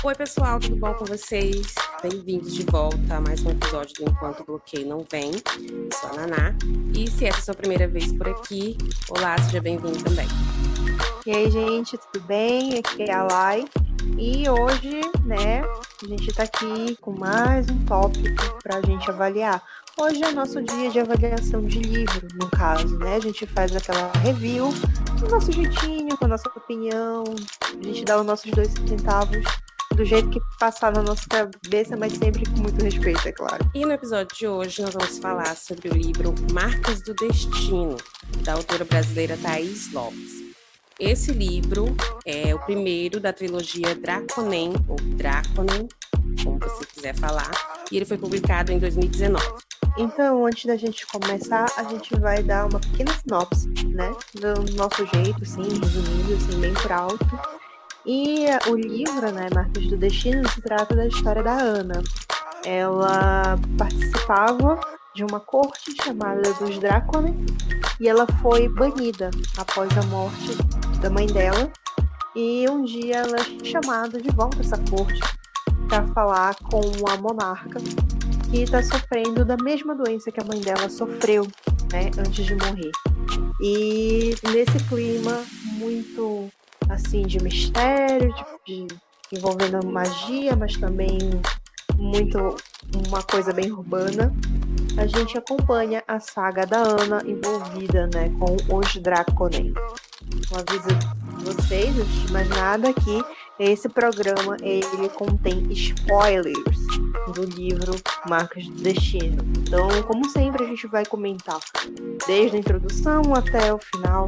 Oi, pessoal, tudo bom com vocês? Bem-vindos de volta a mais um episódio do Enquanto o Bloqueio Não Vem. Eu sou a Naná. E se essa é a sua primeira vez por aqui, olá, seja bem-vindo também. E aí, gente, tudo bem? Aqui é a Lai. E hoje, a gente tá aqui com mais um tópico pra gente avaliar. Hoje é nosso dia de avaliação de livro, no caso, A gente faz aquela review do nosso jeitinho, com a nossa opinião, a gente dá os nossos 2 centavos do jeito que passar na nossa cabeça, mas sempre com muito respeito, é claro. E no episódio de hoje nós vamos falar sobre o livro Marcas do Destino, da autora brasileira Thaís Lopes. Esse livro é o primeiro da trilogia Draconen, ou Draconen, como você quiser falar, e ele foi publicado em 2019. Então, antes da gente começar, a gente vai dar uma pequena sinopse, do nosso jeito, assim, resumido, assim, bem por alto. E o livro, Marcas do Destino, se trata da história da Ana. Ela participava de uma corte chamada dos Draconen e ela foi banida após a morte da mãe dela. E um dia ela é chamada de volta a essa corte para falar com a monarca que está sofrendo da mesma doença que a mãe dela sofreu, antes de morrer. E nesse clima muito assim de mistério, envolvendo magia, mas também muito uma coisa bem urbana, a gente acompanha a saga da Ana envolvida, com os Draconen. Eu aviso vocês, antes de mais nada, que esse programa ele contém spoilers do livro Marcas do Destino. Então, como sempre, a gente vai comentar desde a introdução até o final,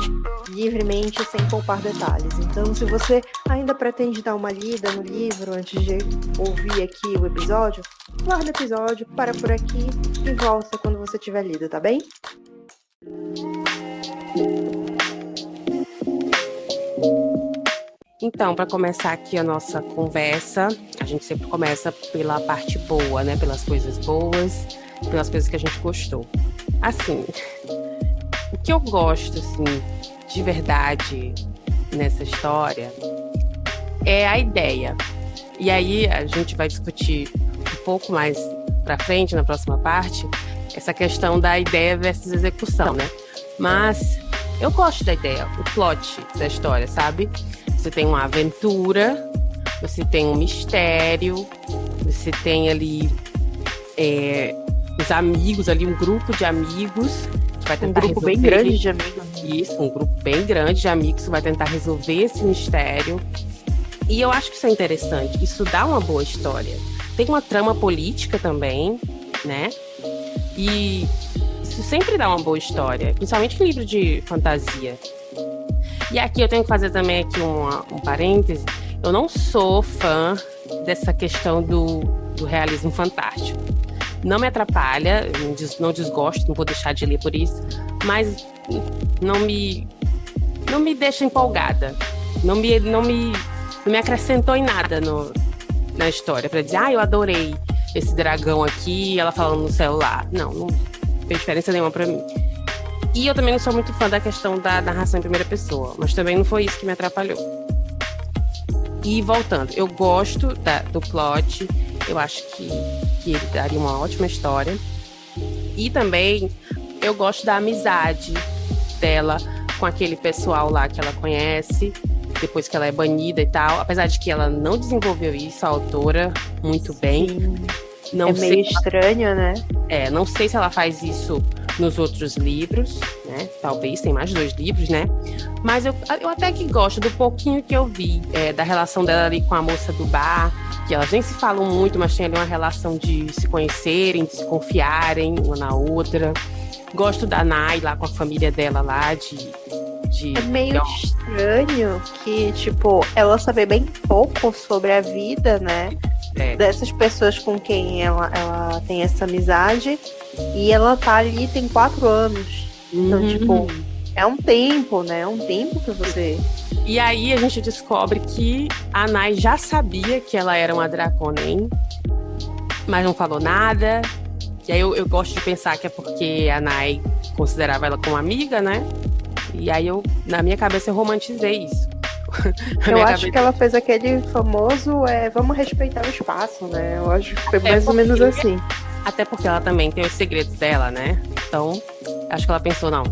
livremente, sem poupar detalhes. Então, se você ainda pretende dar uma lida no livro antes de ouvir aqui o episódio, guarda o episódio, para por aqui e volta quando você tiver lido, tá bem? Então, para começar aqui a nossa conversa, a gente sempre começa pela parte boa, pelas coisas boas, pelas coisas que a gente gostou. Assim, o que eu gosto, de verdade nessa história é a ideia. E aí a gente vai discutir um pouco mais para frente, na próxima parte, essa questão da ideia versus execução, Mas eu gosto da ideia, o plot da história, sabe? Você tem uma aventura, você tem um mistério, você tem ali os amigos, ali um grupo de amigos que vai tentar resolver. Bem grande de amigos. Isso, um grupo bem grande de amigos que vai tentar resolver esse mistério. E eu acho que isso é interessante, isso dá uma boa história. Tem uma trama política também, E isso sempre dá uma boa história, principalmente em livro de fantasia. E aqui eu tenho que fazer também aqui um parêntese. Eu não sou fã dessa questão do realismo fantástico. Não me atrapalha, não desgosto, não vou deixar de ler por isso, mas não me deixa empolgada. Não me acrescentou em nada na história, para dizer, eu adorei esse dragão aqui, ela falando no celular. Não fez diferença nenhuma para mim. E eu também não sou muito fã da questão da narração em primeira pessoa, mas também não foi isso que me atrapalhou. E voltando, eu gosto do plot, eu acho que ele daria uma ótima história. E também eu gosto da amizade dela com aquele pessoal lá que ela conhece, depois que ela é banida e tal. Apesar de que ela não desenvolveu isso, a autora, muito bem. Sim. Não meio estranho, não sei se ela faz isso nos outros livros, Talvez, tem mais 2 livros, Mas eu até que gosto do pouquinho que eu vi, da relação dela ali com a moça do bar, que elas nem se falam muito, mas tem ali uma relação de se conhecerem, de se confiarem uma na outra. Gosto da Nai lá com a família dela lá, É meio estranho que, ela saber bem pouco sobre a vida, dessas pessoas com quem ela tem essa amizade, e ela tá ali tem 4 anos. Então, é um tempo, É um tempo que você... E aí a gente descobre que a Nai já sabia que ela era uma Draconen, mas não falou nada. E aí eu gosto de pensar que é porque a Nai considerava ela como amiga, E aí na minha cabeça eu romantizei isso. Eu acho que ela fez aquele famoso vamos respeitar o espaço, né? Eu acho que foi mais ou menos assim. Até porque ela também tem os segredos dela, né? Então, acho que ela pensou, não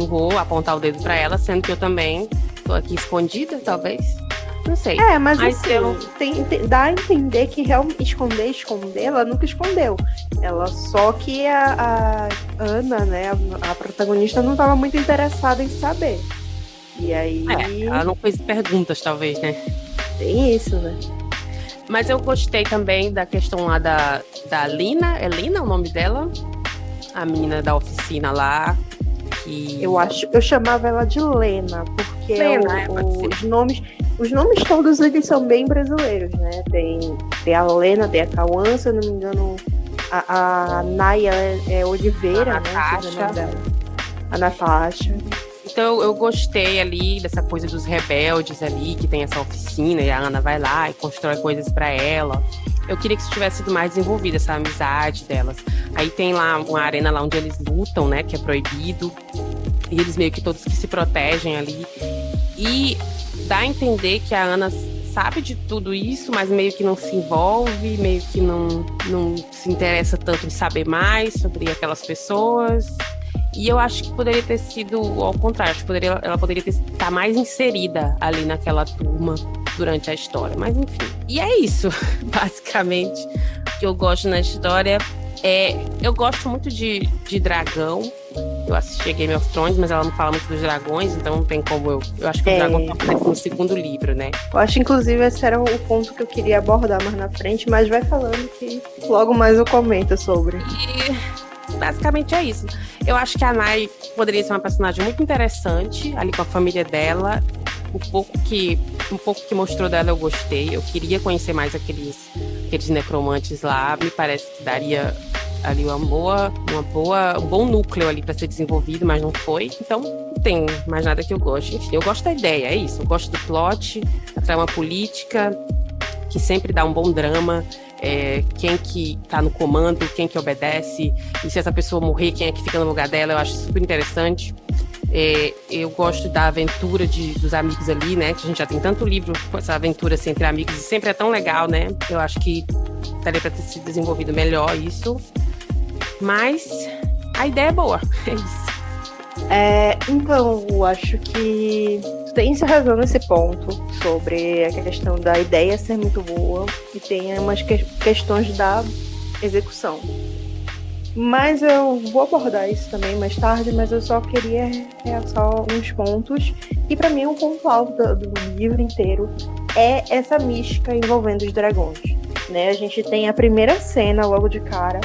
vou apontar o dedo pra ela, sendo que eu também tô aqui escondida, talvez. Não sei. Mas assim, dá a entender que realmente esconder, ela nunca escondeu. Ela só que a Ana, né, a protagonista, não estava muito interessada em saber. E aí... ela não fez perguntas, talvez, né? Tem isso, né? Mas eu gostei também da questão lá da Lina. É Lina o nome dela? A menina da oficina lá. Que... Eu chamava ela de Lena, porque Lena, os nomes todos eles são bem brasileiros, né? Tem a Lena, tem a Cauã, se eu não me engano, a Naya é Oliveira, né? A Natasha. Então eu gostei ali dessa coisa dos rebeldes ali, que tem essa oficina e a Ana vai lá e constrói coisas pra ela. Eu queria que isso tivesse sido mais desenvolvido, essa amizade delas. Aí tem lá uma arena lá onde eles lutam, né, que é proibido. E eles meio que todos que se protegem ali. E dá a entender que a Ana sabe de tudo isso, mas meio que não se envolve, meio que não se interessa tanto em saber mais sobre aquelas pessoas. E eu acho que poderia ter sido ao contrário, acho que ela poderia estar mais inserida ali naquela turma durante a história. Mas enfim. E é isso, basicamente, que eu gosto na história. Eu gosto muito de dragão. Eu assisti Game of Thrones, mas ela não fala muito dos dragões, então não tem como eu acho que o dragão aparece no segundo livro, né? Eu acho, inclusive, esse era o ponto que eu queria abordar mais na frente, mas vai falando que logo mais eu comento sobre. E basicamente é isso. Eu acho que a Nai poderia ser uma personagem muito interessante, ali com a família dela. Um pouco que mostrou dela eu gostei. Eu queria conhecer mais aqueles necromantes lá. Me parece que daria ali um bom núcleo ali para ser desenvolvido, mas não foi. Então, não tem mais nada que eu goste. Enfim, eu gosto da ideia, é isso. Eu gosto do plot, da trama política, que sempre dá um bom drama. Quem que tá no comando, quem que obedece, e se essa pessoa morrer, quem é que fica no lugar dela, eu acho super interessante. Eu gosto da aventura dos amigos ali, né, que a gente já tem tanto livro com essa aventura assim, entre amigos, e sempre é tão legal, né, eu acho que daria pra ter sido desenvolvido melhor isso, mas a ideia é boa, é isso. Então, eu acho que tu tens razão nesse ponto sobre a questão da ideia ser muito boa e tem umas questões da execução. Mas eu vou abordar isso também mais tarde, mas eu só queria realçar uns pontos. E para mim, o ponto alto do livro inteiro é essa mística envolvendo os dragões, né? A gente tem a primeira cena logo de cara,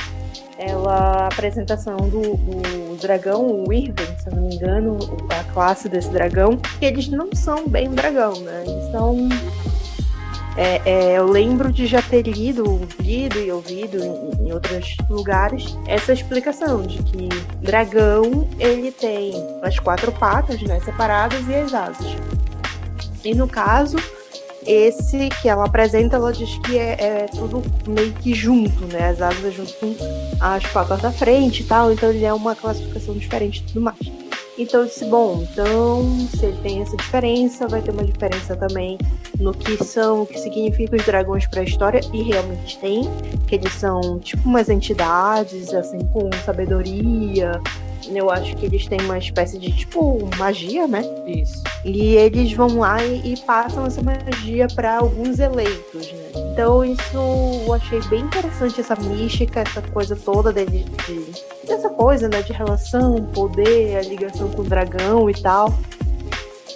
a apresentação do dragão, o Irving, se eu não me engano, a classe desse dragão, que eles não são bem um dragão, né? Eles são... eu lembro de já ter lido e ouvido em outros lugares essa explicação de que dragão, ele tem as 4 patas, né, separadas e as asas. E no caso, esse que ela apresenta, ela diz que é tudo meio que junto, né, as asas junto com as patas da frente e tal, então ele é uma classificação diferente e tudo mais. Então eu disse, se ele tem essa diferença, vai ter uma diferença também no que significam os dragões para a história, e realmente tem, que eles são tipo umas entidades, assim, com sabedoria. Eu acho que eles têm uma espécie de, tipo, magia, né? Isso. E eles vão lá e passam essa magia para alguns eleitos, né? Então isso eu achei bem interessante, essa mística, essa coisa toda dessa coisa, né, de relação, poder, a ligação com o dragão e tal.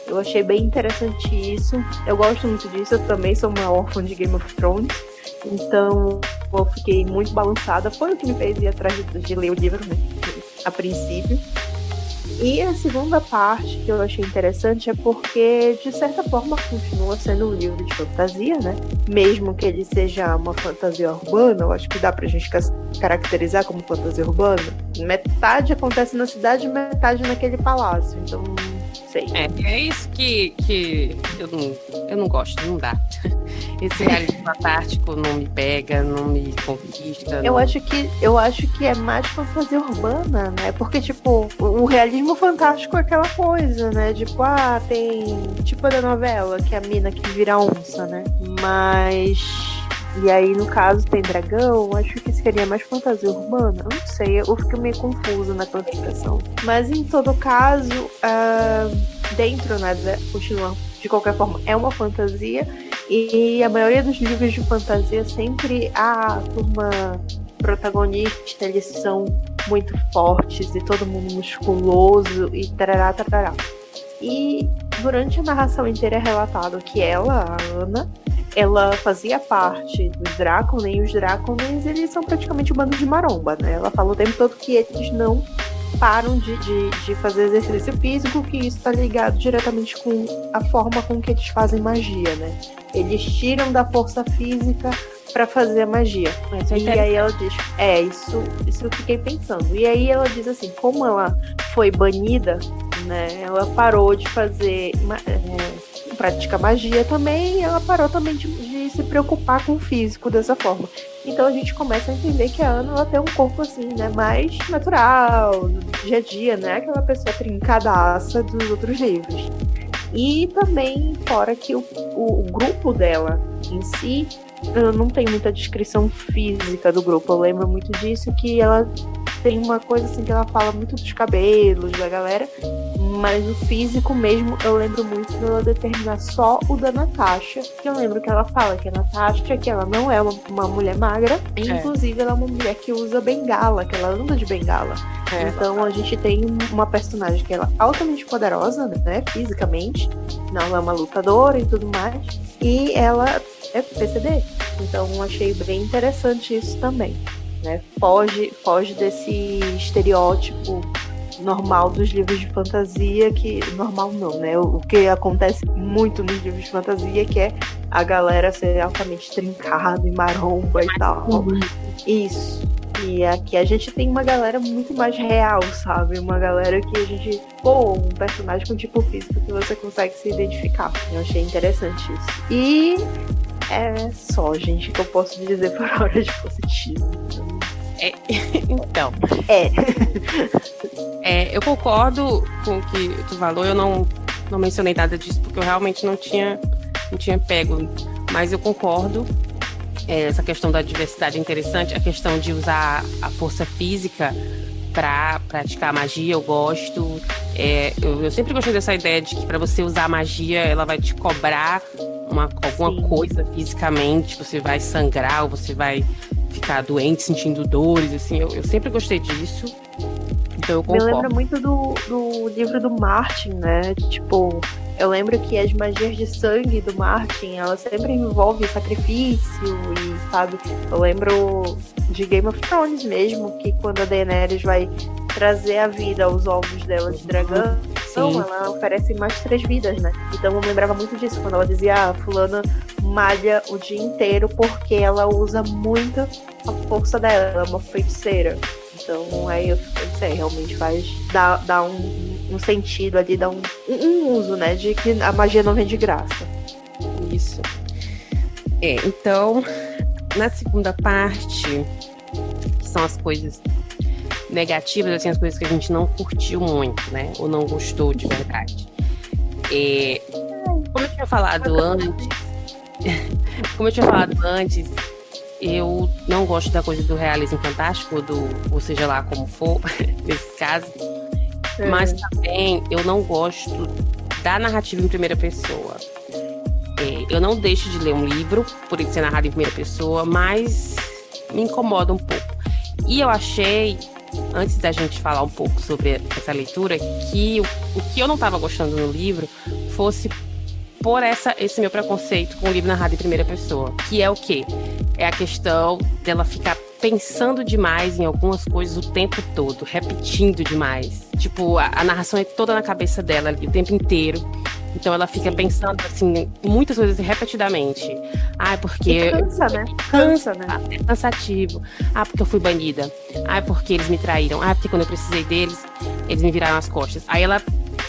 Eu achei bem interessante isso. Eu gosto muito disso, eu também sou uma órfã de Game of Thrones. Então eu fiquei muito balançada. Foi o que me fez ir atrás de ler o livro, né, a princípio. E a segunda parte que eu achei interessante é porque, de certa forma, continua sendo um livro de fantasia, né? Mesmo que ele seja uma fantasia urbana, eu acho que dá pra gente caracterizar como fantasia urbana. Metade acontece na cidade, metade naquele palácio. Então, Sei. É isso que eu não gosto, não dá. Esse realismo fantástico não me pega, não me conquista. Eu acho que é mais fantasia urbana, né? Porque, tipo, o realismo fantástico é aquela coisa, né? Tipo, tem. Tipo a da novela, que é a mina que vira onça, né? Mas. E aí, no caso, tem dragão, acho que seria mais fantasia urbana. Eu não sei, eu fico meio confusa na classificação. Mas, em todo caso, dentro, né, continua, de qualquer forma, é uma fantasia. E a maioria dos livros de fantasia, sempre a turma protagonista, eles são muito fortes e todo mundo musculoso e tarará, tarará. E durante a narração inteira é relatado que ela, a Ana, ela fazia parte dos Draconen, e os Draconens, eles são praticamente um bando de maromba, né? Ela fala o tempo todo que eles não param de fazer exercício físico, que isso está ligado diretamente com a forma com que eles fazem magia, né? Eles tiram da força física para fazer a magia. E aí ela diz, isso eu fiquei pensando. E aí ela diz assim, como ela foi banida, né? Ela parou de fazer praticar magia também, e ela parou também de se preocupar com o físico dessa forma. Então a gente começa a entender que a Ana, ela tem um corpo assim, né, mais natural, do dia a dia, né, aquela pessoa trincadaça dos outros livros. E também, fora que o grupo dela em si, não tem muita descrição física do grupo. Eu lembro muito disso, que ela tem uma coisa assim que ela fala muito dos cabelos da galera, mas o físico mesmo eu lembro muito dela determinar só o da Natasha, que eu lembro que ela fala que a Natasha, que ela não é uma mulher magra, e inclusive ela é uma mulher que usa bengala, que ela anda de bengala. Então a gente tem uma personagem que ela é altamente poderosa, né, fisicamente, não é uma lutadora e tudo mais, e ela é PCD. Então achei bem interessante isso também, né? Foge desse estereótipo normal dos livros de fantasia, que normal não, né? O que acontece muito nos livros de fantasia, que é a galera ser altamente trincada e maromba e tal. Isso. E aqui a gente tem uma galera muito mais real, sabe? Uma galera que a gente... um personagem com tipo físico que você consegue se identificar. Eu achei interessante isso. E é só, gente, que eu posso dizer por hora de positivo. Então. Eu concordo com o que tu falou. Eu não mencionei nada disso porque eu realmente não tinha pego. Mas eu concordo. Essa questão da diversidade é interessante. A questão de usar a força física para praticar magia, eu gosto. Eu sempre gostei dessa ideia de que para você usar a magia, ela vai te cobrar alguma coisa fisicamente. Você vai sangrar ou você vai ficar doente, sentindo dores, assim. Eu sempre gostei disso. Então eu concordo. Me lembra muito do livro do Martin, né? Tipo, eu lembro que as magias de sangue do Martin, ela sempre envolve sacrifício e, sabe? Eu lembro de Game of Thrones mesmo, que quando a Daenerys vai trazer a vida aos ovos dela de dragão, ela oferece mais 3 vidas, né? Então eu lembrava muito disso, quando ela dizia, fulana malha o dia inteiro porque ela usa muito a força dela, ela é uma feiticeira. Então aí eu sei, realmente faz dar um sentido ali, dá um uso, né, de que a magia não vem de graça. Isso. Então, na segunda parte, que são as coisas negativas, assim, as coisas que a gente não curtiu muito, né, ou não gostou de verdade. Como eu tinha falado antes, eu não gosto da coisa do realismo fantástico, ou seja lá como for, nesse caso. Mas também eu não gosto da narrativa em primeira pessoa. Eu não deixo de ler um livro por ele ser narrado em primeira pessoa, mas me incomoda um pouco. E eu achei, antes da gente falar um pouco sobre essa leitura, que o que eu não estava gostando no livro fosse por esse meu preconceito com o livro narrado em primeira pessoa. Que é o quê? É a questão dela ficar pensando demais em algumas coisas o tempo todo, repetindo demais. Tipo, a narração é toda na cabeça dela ali, o tempo inteiro. Então ela fica pensando, assim, muitas coisas repetidamente. Porque... Cansa, né? Cansa, né? É cansativo. Porque eu fui banida. Porque eles me traíram. Porque quando eu precisei deles, eles me viraram as costas. Aí ela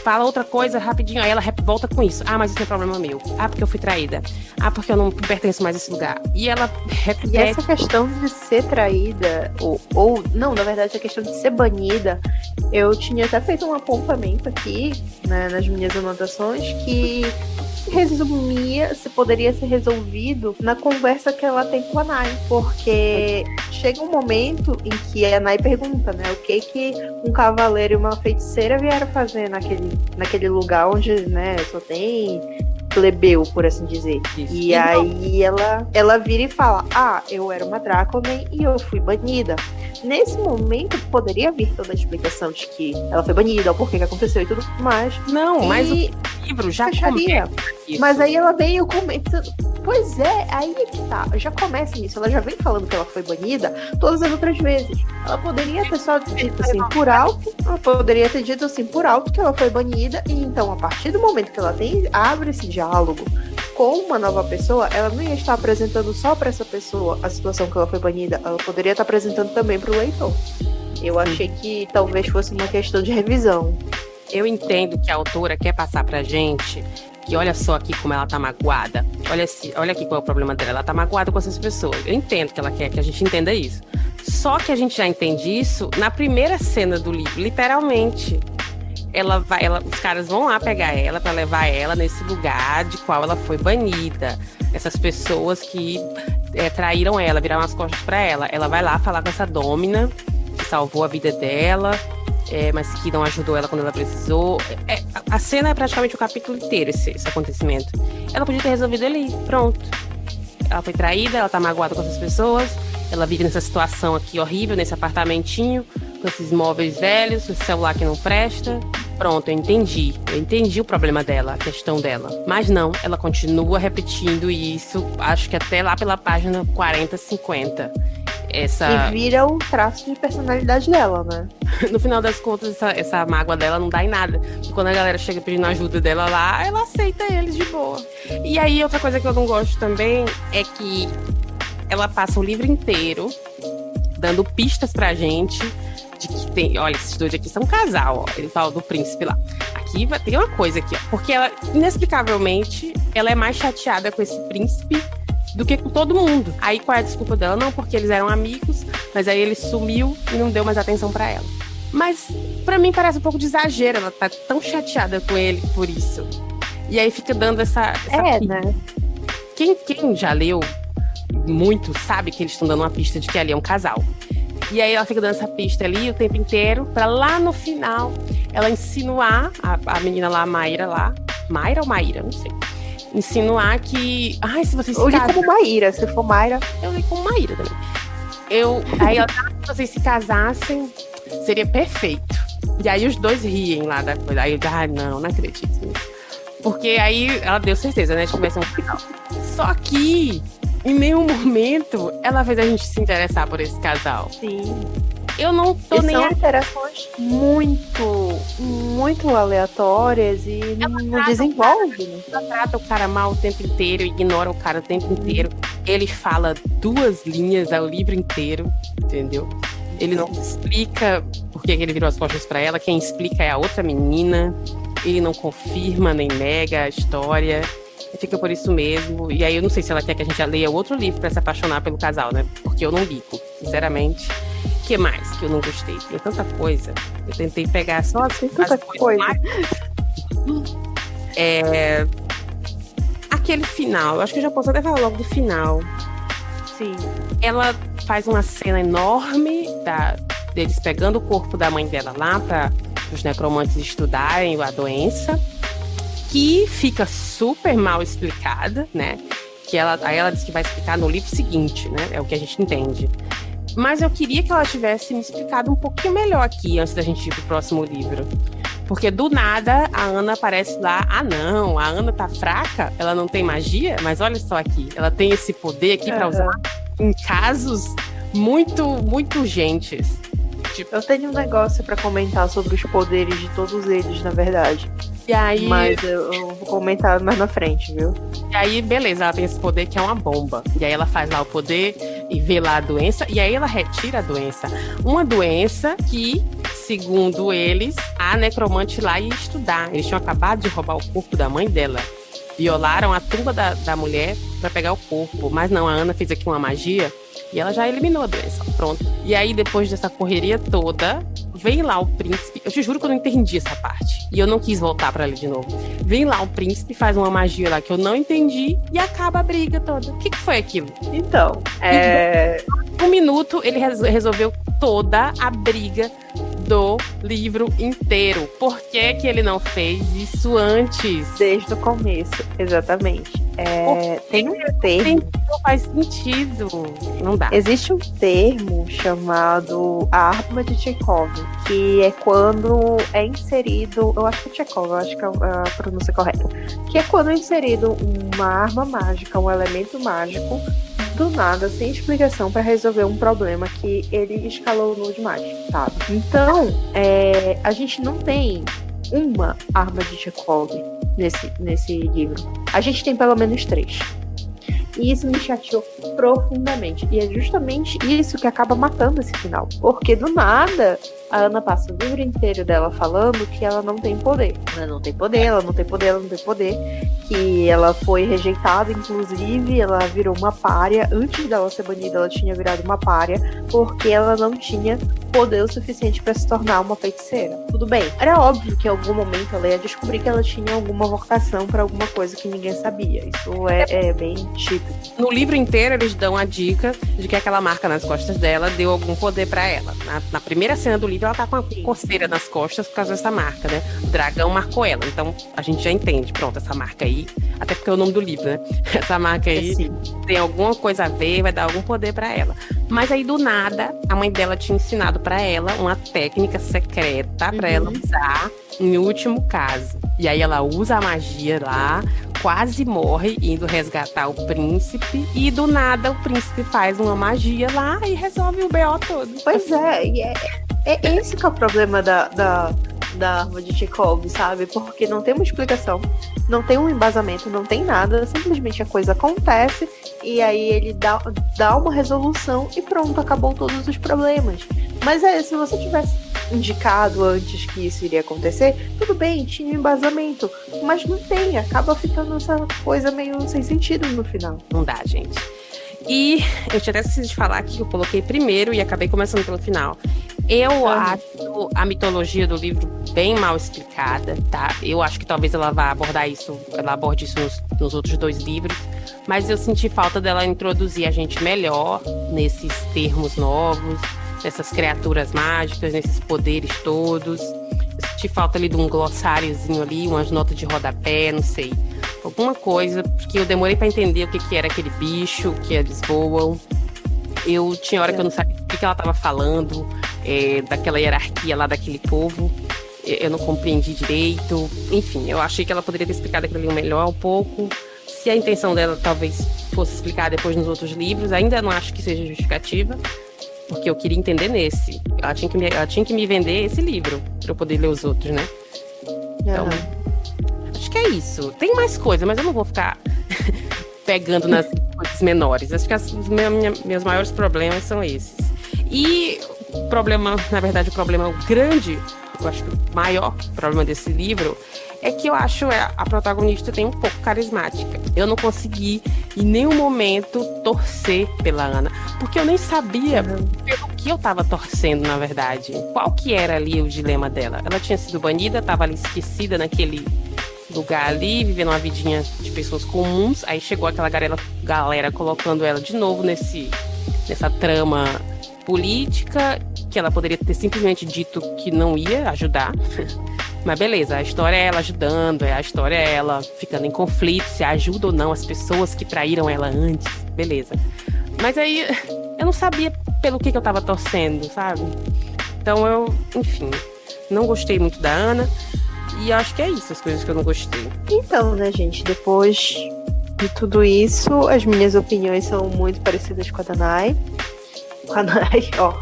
fala outra coisa rapidinho, aí ela volta com isso. Ah, mas isso é problema meu. Ah, porque eu fui traída. Ah, porque eu não pertenço mais a esse lugar. E ela repete. E essa questão de ser traída, ou não, na verdade, a questão de ser banida, eu tinha até feito um apontamento aqui, né, nas minhas anotações, que resumia, se poderia ser resolvido na conversa que ela tem com a Nai, porque chega um momento em que a Nai pergunta, né, o que um cavaleiro e uma feiticeira vieram fazer naquele lugar onde, né, só tem plebeu, por assim dizer. Isso. E aí ela vira e fala, eu era uma Draconen e eu fui banida. Nesse momento, poderia vir toda a explicação de que ela foi banida, o porquê que aconteceu e tudo mais. Não, mas o livro já fecharia. Mas aí ela veio comentando. Pois é, aí é que tá. Já começa nisso. Ela já vem falando que ela foi banida todas as outras vezes. Ela poderia ter só dito assim por alto. Ela poderia ter dito assim por alto que ela foi banida. E então, a partir do momento que ela abre esse diálogo com uma nova pessoa, ela não ia estar apresentando só para essa pessoa a situação que ela foi banida. Ela poderia estar apresentando também para o leitor. Eu achei que talvez fosse uma questão de revisão. Eu entendo que a autora quer passar pra gente que olha só aqui como ela tá magoada. Olha aqui qual é o problema dela. Ela tá magoada com essas pessoas. Eu entendo que ela quer que a gente entenda isso. Só que a gente já entende isso na primeira cena do livro, literalmente. Os caras vão lá pegar ela para levar ela nesse lugar de qual ela foi banida. Essas pessoas que traíram ela, viraram as costas para ela. Ela vai lá falar com essa Domina, que salvou a vida dela, mas que não ajudou ela quando ela precisou. A cena é praticamente o capítulo inteiro, esse acontecimento. Ela podia ter resolvido ali, pronto. Ela foi traída, ela tá magoada com essas pessoas, ela vive nessa situação aqui horrível, nesse apartamentinho, com esses móveis velhos, esse celular que não presta. Pronto, eu entendi o problema dela, a questão dela. Mas não, ela continua repetindo isso, acho que até lá pela página 40, 50. E vira o traço de personalidade dela, né? No final das contas, essa mágoa dela não dá em nada. E quando a galera chega pedindo ajuda dela lá, ela aceita eles de boa. E aí, outra coisa que eu não gosto também é que ela passa o livro inteiro dando pistas pra gente de que tem... Olha, esses dois aqui são um casal, ó. Ele fala do príncipe lá. Aqui tem uma coisa aqui, ó. Porque ela, inexplicavelmente, ela é mais chateada com esse príncipe do que com todo mundo. Aí qual é a desculpa dela? Não, porque eles eram amigos, mas aí ele sumiu e não deu mais atenção pra ela. Mas pra mim parece um pouco de exagero, ela tá tão chateada com ele por isso. E aí fica dando essa né? Quem já leu muito sabe que eles estão dando uma pista de que ali é um casal. E aí ela fica dando essa pista ali o tempo inteiro, pra lá no final ela insinuar, a menina lá, a Mayra lá, Mayra ou Maíra, não sei, insinuar que... Ai, se vocês se casarem... Eu li como Maíra, se for Mayra... Eu li como Maíra também. Aí ela, se vocês se casassem, seria perfeito. E aí os dois riem lá da coisa. Aí eu, não acredito nisso. Porque aí ela deu certeza, né, de que vai ser um final. Só que, em nenhum momento, ela fez a gente se interessar por esse casal. Sim. Eu não tô nem... São interações muito aleatórias e não desenvolve. Ela trata o cara mal o tempo inteiro, ignora o cara o tempo inteiro. Ele fala 2 linhas ao livro inteiro, entendeu? Ele não explica por que ele virou as costas pra ela. Quem explica é a outra menina. Ele não confirma nem nega a história. Fica por isso mesmo. E aí eu não sei se ela quer que a gente leia outro livro pra se apaixonar pelo casal, né? Porque eu não ligo, sinceramente. O que mais que eu não gostei? Tem tanta coisa. Eu tentei pegar só assim, tanta coisa. Aquele final, eu acho que eu já posso até falar logo do final. Sim. Ela faz uma cena enorme deles pegando o corpo da mãe dela lá para os necromantes estudarem a doença, que fica super mal explicada, né? Aí ela diz que vai explicar no livro seguinte, né? É o que a gente entende. Mas eu queria que ela tivesse me explicado um pouquinho melhor aqui, antes da gente ir pro próximo livro. Porque do nada, a Ana aparece lá. Não, a Ana tá fraca, ela não tem magia, mas olha só aqui, ela tem esse poder aqui pra usar em casos muito, muito urgentes. Eu tenho um negócio pra comentar sobre os poderes de todos eles, na verdade. E aí... Mas eu vou comentar mais na frente, viu? E aí, beleza, ela tem esse poder que é uma bomba. E aí ela faz lá o poder e vê lá a doença. E aí ela retira a doença. Uma doença que, segundo eles, a necromante lá ia estudar. Eles tinham acabado de roubar o corpo da mãe dela. Violaram a tumba da mulher para pegar o corpo. Mas não, a Ana fez aqui uma magia e ela já eliminou a doença. Pronto. E aí, depois dessa correria toda, vem lá o príncipe. Eu te juro que eu não entendi essa parte. E eu não quis voltar pra ler de novo. Vem lá o príncipe, faz uma magia lá que eu não entendi e acaba a briga toda. O que foi aquilo? Então, Um minuto, ele resolveu toda a briga do livro inteiro. Por que que ele não fez isso antes? Desde o começo, exatamente. Tem um termo. Não faz sentido. Não dá. Existe um termo chamado a arma de Chekhov, que é quando é inserido, eu acho que é Chekhov, eu acho que é a pronúncia correta, que é quando é inserido uma arma mágica, um elemento mágico, do nada, sem explicação, para resolver um problema que ele escalonou demais, sabe? Então, a gente não tem uma arma de Chekhov nesse livro. A gente tem pelo menos 3. E isso me chateou profundamente. E é justamente isso que acaba matando esse final. Porque do nada, a Ana passa o livro inteiro dela falando que ela não tem poder. Ela não tem poder, ela não tem poder, ela não tem poder. Que ela foi rejeitada, inclusive, ela virou uma pária. Antes dela ser banida, ela tinha virado uma pária. Porque ela não tinha poder o suficiente para se tornar uma feiticeira. Tudo bem. Era óbvio que em algum momento ela ia descobrir que ela tinha alguma vocação para alguma coisa que ninguém sabia. Isso é bem típico. No livro inteiro, eles dão a dica de que aquela marca nas costas dela deu algum poder pra ela. Na primeira cena do livro, ela tá com uma coceira nas costas por causa dessa marca, né? O dragão marcou ela. Então, a gente já entende. Pronto, essa marca aí, até porque é o nome do livro, né? Essa marca aí tem alguma coisa a ver, vai dar algum poder pra ela. Mas aí, do nada, a mãe dela tinha ensinado pra ela uma técnica secreta pra ela usar em último caso. E aí ela usa a magia lá, quase morre indo resgatar o príncipe, e do nada o príncipe faz uma magia lá e resolve o BO todo. Pois é, e é esse que é o problema da arma de Chekhov, sabe? Porque não tem uma explicação, não tem um embasamento, não tem nada, simplesmente a coisa acontece e aí ele dá uma resolução e pronto, acabou todos os problemas. Mas se você tivesse indicado antes que isso iria acontecer, tudo bem, tinha um embasamento, mas não tem, acaba ficando essa coisa meio sem sentido no final. Não dá, gente. E eu tinha até esquecido de falar que eu coloquei primeiro e acabei começando pelo final. Eu acho a mitologia do livro bem mal explicada, tá? Eu acho que talvez ela aborde isso nos outros 2 livros, mas eu senti falta dela introduzir a gente melhor nesses termos novos, nessas criaturas mágicas, nesses poderes todos. Eu senti falta ali de um glossáriozinho ali, umas notas de rodapé, não sei. Alguma coisa, porque eu demorei pra entender o que era aquele bicho que eles voam. Eu tinha hora que eu não sabia o que ela tava falando, daquela hierarquia lá daquele povo. Eu não compreendi direito. Enfim, eu achei que ela poderia ter explicado aquilo ali melhor um pouco. Se a intenção dela talvez fosse explicar depois nos outros livros, ainda não acho que seja justificativa, porque eu queria entender nesse. Ela tinha que me vender esse livro pra eu poder ler os outros, né? Então, acho que é isso. Tem mais coisa, mas eu não vou ficar pegando nas coisas menores. Acho que meus maiores problemas são esses. E o problema, na verdade, o grande, eu acho que o maior problema desse livro é que eu acho a protagonista tem um pouco carismática. Eu não consegui em nenhum momento torcer pela Ana, porque eu nem sabia pelo que eu tava torcendo, na verdade. Qual que era ali o dilema dela? Ela tinha sido banida, tava ali esquecida naquele lugar ali, vivendo uma vidinha de pessoas comuns. Aí chegou aquela galera colocando ela de novo nessa trama política, que ela poderia ter simplesmente dito que não ia ajudar. Mas beleza, a história é ela ajudando, a história é ela ficando em conflito, se ajuda ou não as pessoas que traíram ela antes, beleza. Mas aí eu não sabia pelo que eu tava torcendo, sabe? Então enfim, não gostei muito da Ana. E acho que é isso, as coisas que eu não gostei. Então, né, gente, depois de tudo isso, as minhas opiniões são muito parecidas com a da Nai. Ó.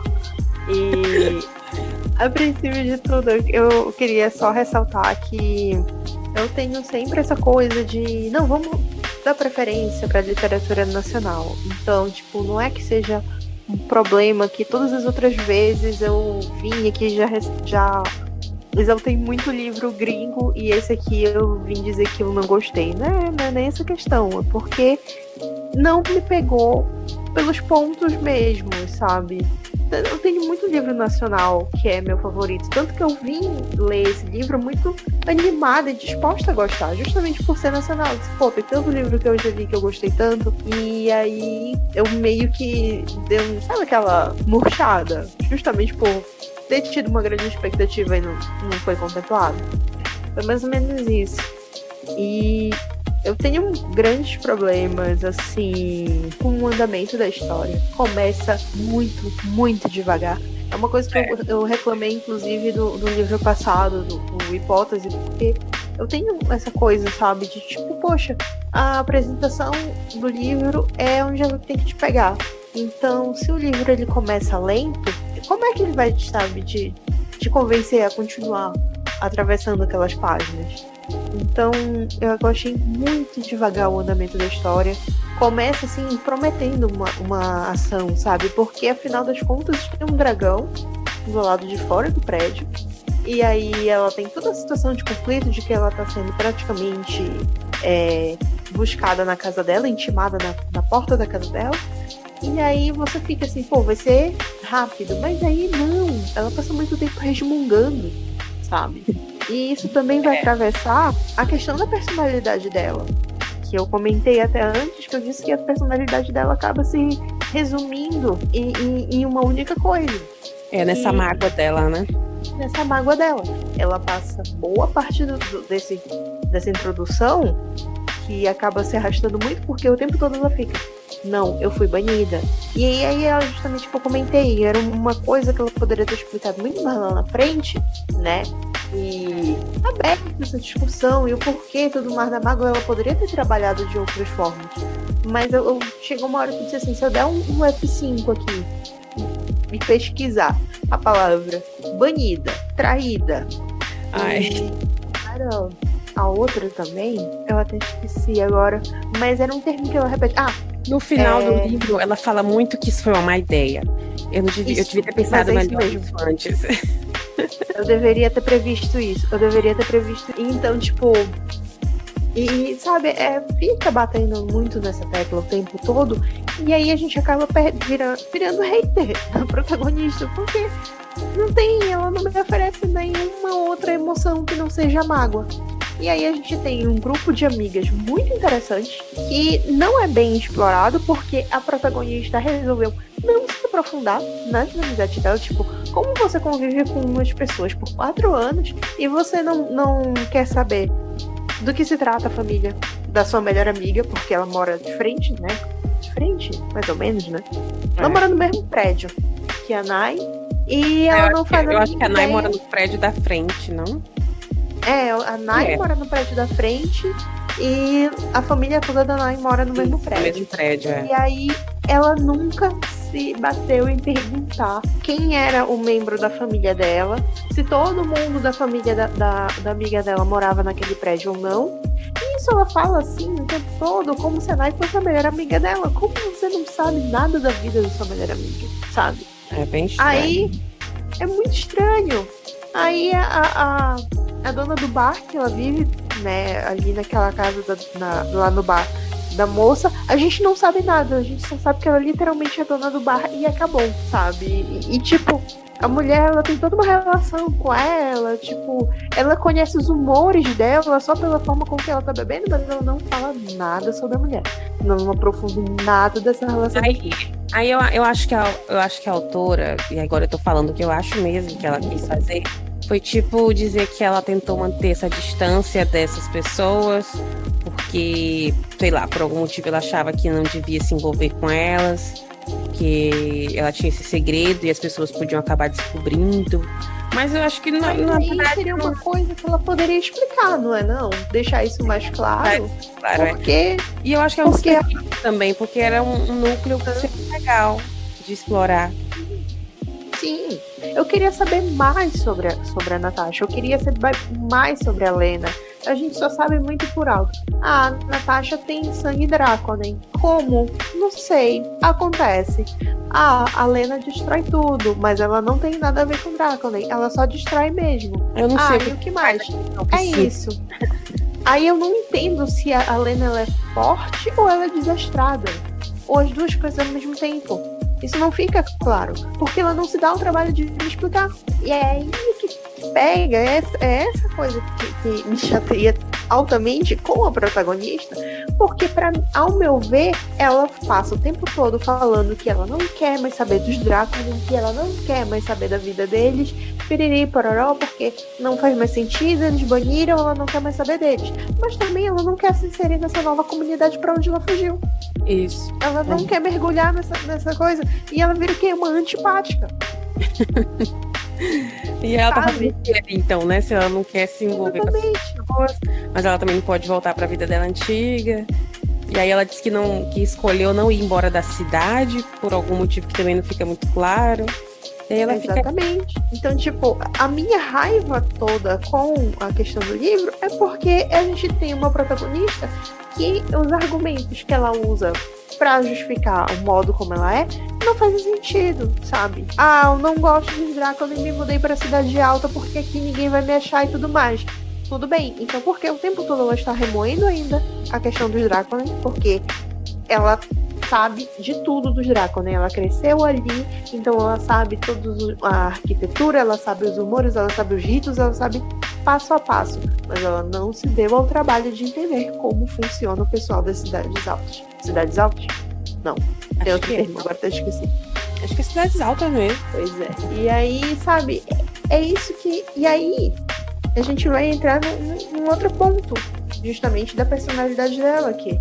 E a princípio de tudo, eu queria só ressaltar que eu tenho sempre essa coisa de, não, vamos dar preferência pra literatura nacional. Então, tipo, não é que seja um problema que todas as outras vezes eu vim aqui já exaltei muito livro gringo e esse aqui eu vim dizer que eu não gostei. Não é nem essa questão, é porque não me pegou pelos pontos mesmos, sabe? Eu tenho muito livro nacional que é meu favorito, tanto que eu vim ler esse livro muito animada e disposta a gostar, justamente por ser nacional. Pô, tem tanto livro que eu já vi que eu gostei tanto, e aí eu meio que deu, sabe, aquela murchada, justamente por ter tido uma grande expectativa e não foi contemplado. Foi mais ou menos isso. E eu tenho grandes problemas, assim, com o andamento da história. Começa muito, muito devagar. É uma coisa que eu reclamei, inclusive, do livro passado, do Hipótese, porque eu tenho essa coisa, sabe, de tipo, poxa, a apresentação do livro é onde ela tem que te pegar. Então, se o livro ele começa lento, como é que ele vai, sabe, te convencer a continuar atravessando aquelas páginas? Então, eu achei muito devagar o andamento da história. Começa, assim, prometendo uma ação, sabe? Porque, afinal das contas, tem um dragão do lado de fora do prédio. E aí ela tem toda a situação de conflito de que ela tá sendo praticamente buscada na casa dela, intimada na porta da casa dela. E aí você fica assim, pô, vai ser rápido. Mas aí não, ela passa muito tempo resmungando, sabe? E isso também vai atravessar a questão da personalidade dela. Que eu comentei até antes, que eu disse que a personalidade dela acaba se resumindo em uma única coisa. Nessa mágoa dela, né? Nessa mágoa dela. Ela passa boa parte dessa introdução que acaba se arrastando muito, porque o tempo todo ela fica, não, eu fui banida. E aí ela, justamente, que eu comentei, era uma coisa que ela poderia ter explicado muito mais lá na frente, né? E aberto essa discussão e o porquê tudo mais da mágoa, ela poderia ter trabalhado de outras formas. Mas chegou uma hora que eu disse assim, se eu der um F5 aqui e pesquisar a palavra banida, traída, a outra também, eu até esqueci agora, mas era um termo que ela repete. No final do livro, ela fala muito que isso foi uma má ideia. Eu devia ter pensado melhor antes. Eu deveria ter previsto isso. Então, tipo, e sabe, fica batendo muito nessa tecla o tempo todo. E aí a gente acaba virando hater da protagonista, porque ela não me oferece nenhuma outra emoção que não seja mágoa. E aí a gente tem um grupo de amigas muito interessante, que não é bem explorado, porque a protagonista resolveu não se aprofundar nas amizades dela. Tipo, como você convive com umas pessoas por 4 anos e você não quer saber do que se trata a família da sua melhor amiga, porque ela mora de frente, né? De frente, mais ou menos, né? Ela mora no mesmo prédio que a Nai, e ela não faz Eu acho que a Nai mora no prédio da frente, não? A Nai mora no prédio da frente e a família toda da Nai mora no mesmo prédio. Mesmo prédio, E aí ela nunca se bateu em perguntar quem era o membro da família dela, se todo mundo da família da amiga dela morava naquele prédio ou não. E isso ela fala assim o tempo todo, como se a Nai fosse a melhor amiga dela. Como você não sabe nada da vida da sua melhor amiga, sabe? É bem estranho. Aí é muito estranho. Aí a dona do bar, que ela vive, né, ali naquela casa lá no bar da moça, a gente não sabe nada, a gente só sabe que ela literalmente é dona do bar e acabou, sabe? E tipo, a mulher, ela tem toda uma relação com ela, tipo, ela conhece os humores dela só pela forma com que ela tá bebendo, mas ela não fala nada sobre a mulher, não aprofunda nada dessa relação. Aí eu acho que a autora, e agora eu tô falando que eu acho mesmo que ela quis fazer, foi tipo dizer que ela tentou manter essa distância dessas pessoas, porque, sei lá, por algum motivo ela achava que não devia se envolver com elas, que ela tinha esse segredo e as pessoas podiam acabar descobrindo. Mas eu acho que na verdade seria uma coisa que ela poderia explicar, não é não? Deixar isso mais claro. Claro, porque... E eu acho que é um segredo também, porque era um núcleo sempre legal de explorar. Sim, eu queria saber mais sobre a Natasha, eu queria saber mais sobre a Lena. A gente só sabe muito por alto. A Natasha tem sangue Draconen. Como? Não sei. Acontece. a Lena destrói tudo, mas ela não tem nada a ver com Draconley, ela só destrói mesmo. Eu não sei e o que mais? É isso. Aí eu não entendo se a Lena ela é forte ou ela é desastrada. Ou as duas coisas ao mesmo tempo. Isso não fica claro. Porque ela não se dá o trabalho de explicar. E é aí que pega, é essa coisa que me chateia altamente com a protagonista, porque ao meu ver, ela passa o tempo todo falando que ela não quer mais saber dos Dráculos, que ela não quer mais saber da vida deles, piriri, pororó, porque não faz mais sentido, eles baniram, ela não quer mais saber deles. Mas também ela não quer se inserir nessa nova comunidade pra onde ela fugiu. Isso. Ela não quer mergulhar nessa coisa. E ela vira o quê? Uma antipática. E ela tá fazendo então, né? Se ela não quer se envolver com essa coisa, mas ela também não pode voltar pra vida dela antiga. E aí ela disse que escolheu não ir embora da cidade por algum motivo que também não fica muito claro. E aí ela Exatamente. Então, tipo, a minha raiva toda com a questão do livro é porque a gente tem uma protagonista que os argumentos que ela usa pra justificar o modo como ela é, não faz sentido, sabe? Eu não gosto de Drácula e me mudei pra cidade alta porque aqui ninguém vai me achar e tudo mais. Tudo bem, então por que o tempo todo ela está remoendo ainda a questão dos Drácula? Porque ela sabe de tudo dos Drácula, né? Ela cresceu ali, então ela sabe a arquitetura, ela sabe os humores, ela sabe os ritos, ela sabe passo a passo, mas ela não se deu ao trabalho de entender como funciona o pessoal das cidades altas. Cidades altas? Não. Tem outro termo, agora até esqueci. Acho que é cidades altas mesmo. Pois é. E aí, sabe, é isso que... E aí, a gente vai entrar num outro ponto, justamente da personalidade dela, que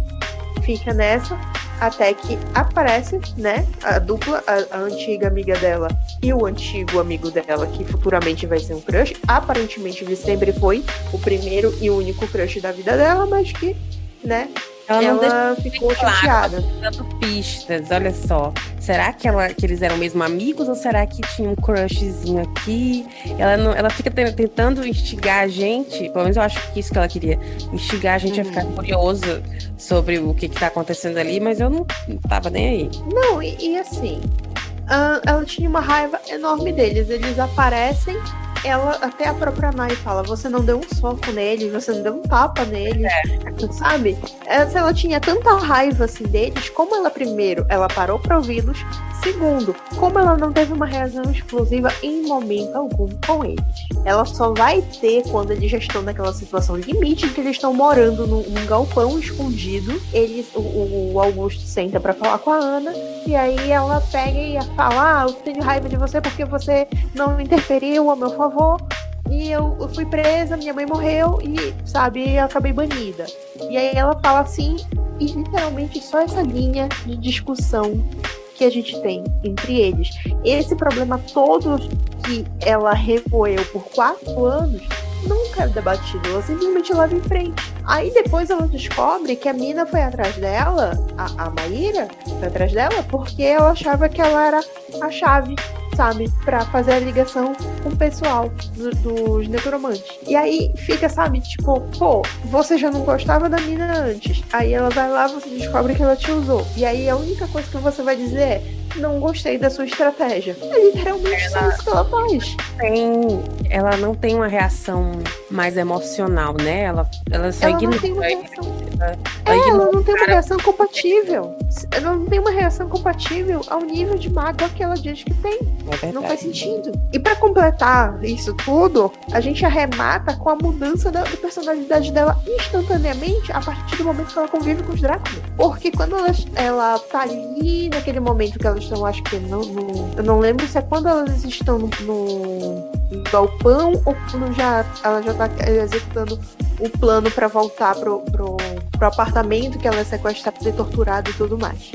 fica nessa até que aparece, né, a dupla, a antiga amiga dela e o antigo amigo dela, que futuramente vai ser um crush. Aparentemente ele sempre foi o primeiro e único crush da vida dela, mas que, né, ela ficou chateada. Dando pistas, olha só. Será que eles eram mesmo amigos ou será que tinha um crushzinho aqui? Ela fica tentando instigar a gente, pelo menos eu acho que isso que ela queria, instigar a gente a ficar curiosa sobre o que tá acontecendo ali, mas eu não tava nem aí. Não, e assim, ela tinha uma raiva enorme deles. Eles aparecem, ela, até a própria Mai fala, você não deu um soco nele, você não deu um tapa nele, sabe? Ela tinha tanta raiva assim deles, como ela, primeiro, ela parou pra ouvi-los, segundo, como ela não teve uma reação explosiva em momento algum com eles. Ela só vai ter quando eles já estão naquela situação limite, que eles estão morando num galpão escondido. O Augusto senta pra falar com a Ana, e aí ela pega e fala, eu tenho raiva de você porque você não interferiu a meu favor, e eu fui presa, minha mãe morreu, e, sabe, eu acabei banida. E aí ela fala assim, e literalmente só essa linha de discussão que a gente tem entre eles. Esse problema todo que ela remoeu por 4 anos nunca é debatido, ela simplesmente leva em frente. Aí depois ela descobre que a mina foi atrás dela, a Maíra foi atrás dela, porque ela achava que ela era a chave, sabe, pra fazer a ligação com o pessoal dos necromantes. E aí fica, sabe, tipo, pô, você já não gostava da mina antes. Aí ela vai lá, você descobre que ela te usou. E aí a única coisa que você vai dizer é, não gostei da sua estratégia. É literalmente só isso que ela faz. Ela não tem uma reação mais emocional, né? Ela só ignora. Não tem uma reação. Ela não tem uma reação compatível. Ela não tem uma reação compatível ao nível de mágoa que ela diz que tem. Não faz sentido. E pra completar isso tudo, a gente arremata com a mudança da personalidade dela instantaneamente a partir do momento que ela convive com os Dráculos. Porque quando ela tá ali naquele momento que elas estão, acho que eu não lembro se é quando elas estão no galpão ou quando ela já tá executando o plano pra voltar pro apartamento que ela é sequestrada e torturada e tudo mais.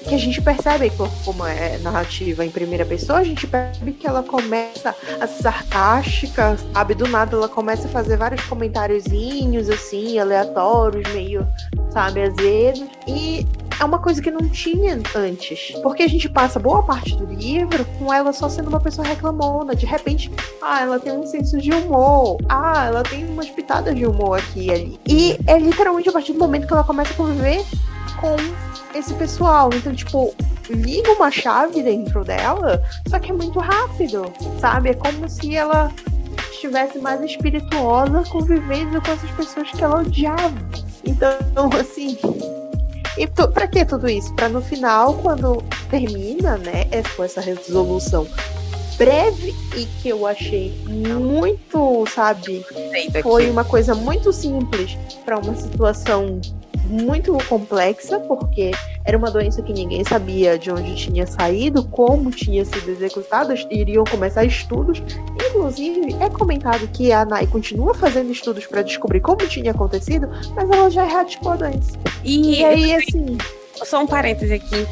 Que a gente percebe, como é narrativa em primeira pessoa, a gente percebe que ela começa a ser sarcástica, sabe? Do nada ela começa a fazer vários comentáriozinhos, assim, aleatórios, meio, sabe, azedos. E é uma coisa que não tinha antes. Porque a gente passa boa parte do livro com ela só sendo uma pessoa reclamona. De repente, ela tem um senso de humor. Ela tem umas pitadas de humor aqui e ali. E é literalmente a partir do momento que ela começa a conviver com esse pessoal. Então, tipo, liga uma chave dentro dela, só que é muito rápido, sabe? É como se ela estivesse mais espirituosa convivendo com essas pessoas que ela odiava. Então, assim... E pra que tudo isso? Pra no final, quando termina, né, com essa resolução breve e que eu achei muito, sabe, foi uma coisa muito simples para uma situação muito complexa, porque era uma doença que ninguém sabia de onde tinha saído, como tinha sido executada, iriam começar estudos. Inclusive, é comentado que a Nai continua fazendo estudos para descobrir como tinha acontecido, mas ela já erradicou a doença. E aí, assim... Só um parêntese aqui.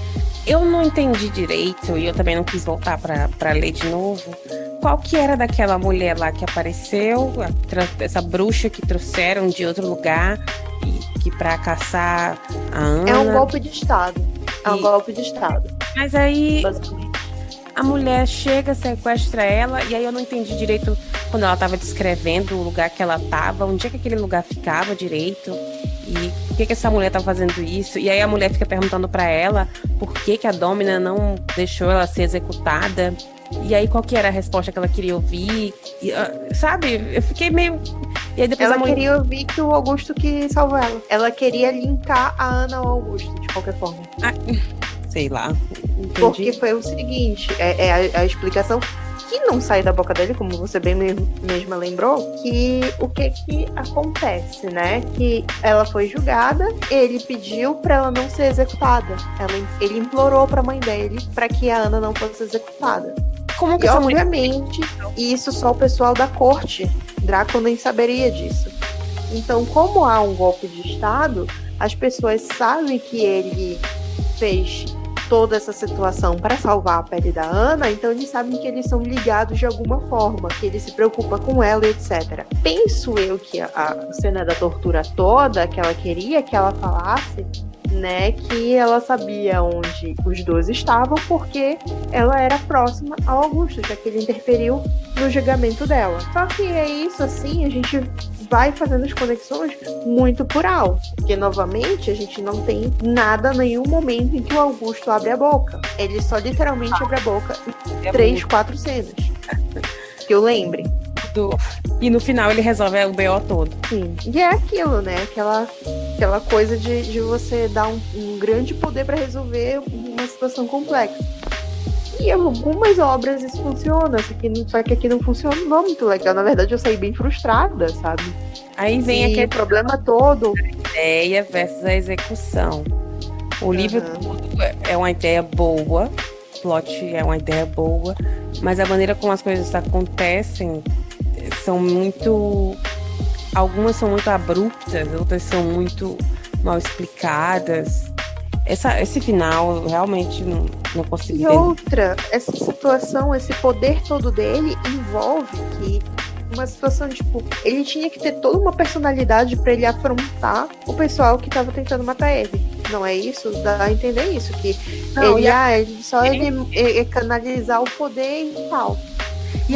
Eu não entendi direito, e eu também não quis voltar para ler de novo, qual que era daquela mulher lá que apareceu, essa bruxa que trouxeram de outro lugar, que para caçar a Ana. É um golpe de Estado. Um golpe de Estado. Mas aí a mulher chega, sequestra ela, e aí eu não entendi direito quando ela estava descrevendo o lugar que ela estava, onde é que aquele lugar ficava direito. E por que essa mulher tá fazendo isso? E aí a mulher fica perguntando pra ela por que a Domina não deixou ela ser executada. E aí qual que era a resposta que ela queria ouvir? E, sabe? Eu fiquei meio... E aí depois ela queria ouvir que o Augusto que salvou ela. Ela queria linkar a Ana ao Augusto, de qualquer forma. Sei lá. Entendi. Porque foi o seguinte, a explicação... que não sai da boca dele, como você bem mesma lembrou, que o que acontece, né? Que ela foi julgada, ele pediu pra ela não ser executada. Ele implorou pra mãe dele pra que a Ana não fosse executada. Como que e, obviamente, isso só o pessoal da corte. Draco nem saberia disso. Então, como há um golpe de Estado, as pessoas sabem que ele fez toda essa situação para salvar a pele da Ana, então eles sabem que eles são ligados de alguma forma, que ele se preocupa com ela, etc. Penso eu que a cena da tortura toda, que ela queria que ela falasse, né, que ela sabia onde os dois estavam, porque ela era próxima ao Augusto, já que ele interferiu no julgamento dela. Só que é isso, assim, a gente vai fazendo as conexões muito por alto, porque novamente a gente não tem nada, nenhum momento em que o Augusto abre a boca. Ele só literalmente abre a boca em 3, 4 cenas. Que eu lembre. E no final ele resolve o BO todo. Sim. E é aquilo, né? Aquela coisa de você dar um grande poder para resolver uma situação complexa. E em algumas obras isso funciona, só que aqui não funcionou muito legal. Na verdade, eu saí bem frustrada, sabe? Aí vem aquele problema todo. A ideia versus a execução. O livro é uma ideia boa, o plot é uma ideia boa, mas a maneira como as coisas acontecem são muito... Algumas são muito abruptas, outras são muito mal explicadas. Esse final eu realmente não consegui. E outra, essa situação, esse poder todo dele envolve que uma situação, tipo, ele tinha que ter toda uma personalidade pra ele afrontar o pessoal que tava tentando matar ele. Não é isso? Dá a entender isso, que não, ele só ele canalizar o poder e tal.